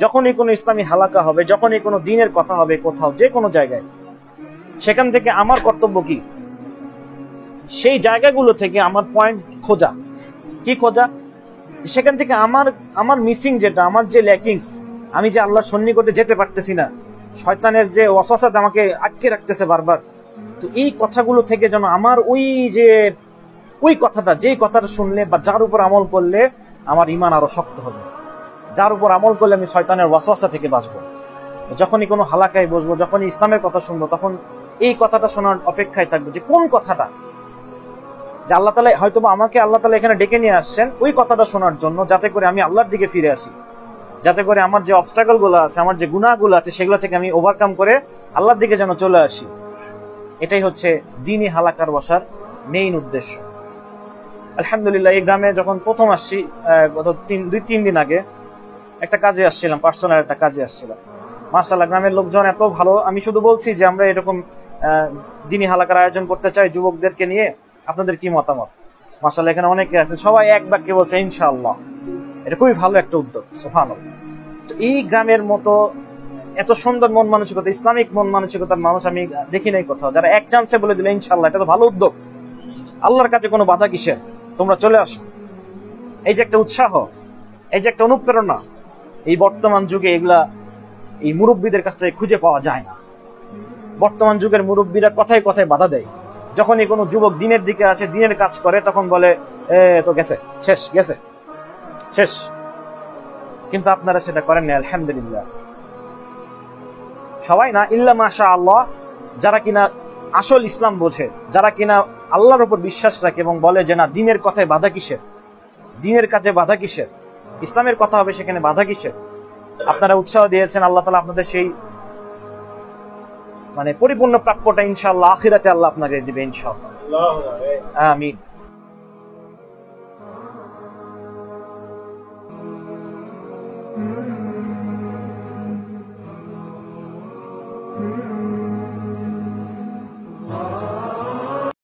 যখনই কোনো ইসলামী হালাকা হবে, যখনই কোনো দিনের কথা হবে কোথাও, যে কোনো জায়গায়, সেখান থেকে আমার কর্তব্য কি? সেই জায়গাগুলো থেকে আমার পয়েন্ট খোঁজা। কি খোঁজা? সেখান থেকে আমার মিসিং যেটা, আমার যে ল্যাকিংস, আমি যে আল্লাহর সন্নিকটে যেতে পারতেছি না, শয়তানের যে ওয়াসওয়াসা আমাকে আটকে রাখতেছে বারবার, তো এই কথাগুলো থেকে যেন আমার ওই কথাটা, যেই কথাটা শুনলে বা যার উপর আমল করলে আমার ঈমান আরো শক্ত হবে, যার উপর আমল করলে আমি শয়তানের ওয়াসওয়াসা থেকে বাঁচবো। যখনই কোনো হালাকায় বসবো, যখনই ইসলামের কথা শুনবো, তখন এই কথাটা শোনার অপেক্ষায় থাকবো যে কোন কথাটা, যে আল্লাহ তাআলা হয়তো আমাকে আল্লাহ তাআলা এখানে ডেকে নিয়ে আসছেন ওই কথাটা শোনার জন্য, যাতে করে আমি আল্লাহর দিকে ফিরে আসি, যাতে করে আমার যে অবস্টাকল গুলো আছে, আমার যে গুনাহগুলো আছে, সেগুলো থেকে আমি ওভারকাম করে আল্লাহর দিকে যেন চলে আসি। এটাই হচ্ছে দ্বীনি হালাকার বসার মেইন উদ্দেশ্য। আলহামদুলিল্লাহ, এই গ্রামে যখন প্রথম আসছি, গত 2-3 দিন আগে একটা কাজে আসছিলাম, পার্সোনাল একটা কাজে আসছিলাম। মাশাআল্লাহ, গ্রামের লোকজন এত ভালো। আমি শুধু বলছি যে আমরা এরকম দ্বীনি হালাকার আয়োজন করতে চাই যুবকদেরকে নিয়ে, আপনাদের কি মতামত? মাশাআল্লাহ, এখানে অনেকে আছেন, সবাই এক বাক্যে বলছে ইনশাআল্লাহ। এটা খুবই ভালো একটা উদ্যোগ, সুবহানাল্লাহ। তো এই গ্রামের মতো এত সুন্দর মন মানসিকতা, ইসলামিক মন মানসিকতার মানুষ আমি দেখি নাই কোথাও, যারা এক চান্সে বলে দিলে ইনশাআল্লাহ। এটা তো ভালো উদ্যোগ। আল্লাহর কাছে কোনো বাধা কিসের? তোমরা চলে আসো। এই যে একটা উৎসাহ, এই যে একটা অনুপ্রেরণা, এই বর্তমান যুগে এগুলা এই মুরব্বীদের কাছ থেকে খুঁজে পাওয়া যায় না। বর্তমান যুগের মুরব্বীরা কথায় কথায় বাধা দেয়। যখনই কোনো যুবক দিনের দিকে আসে, দিনের কাজ করে, তখন বলে তো গেছে, শেষ, গেছে, শেষ। কিন্তু আপনারা সেটা করেন না, আলহামদুলিল্লাহ। সবাই না, ইল্লা মাশা আল্লাহ, যারা কিনা আসল ইসলাম বোঝে, যারা কিনা আল্লাহর উপর বিশ্বাস রাখে এবং বলে যে না, দিনের কথায় বাধা কিসের, দিনের কাজে বাধা কিসের, ইসলামের কথা হবে সেখানে বাধা কিসের। আপনারা উৎসাহ দিয়েছেন, আল্লাহ তাআলা আপনাদের সেই পরিপূর্ণ প্রাপ্যটা ইনশাআল্লাহ আখিরাতে আল্লাহ আপনাকে দিবে ইনশাআল্লাহ। আমিন। Mm-hmm.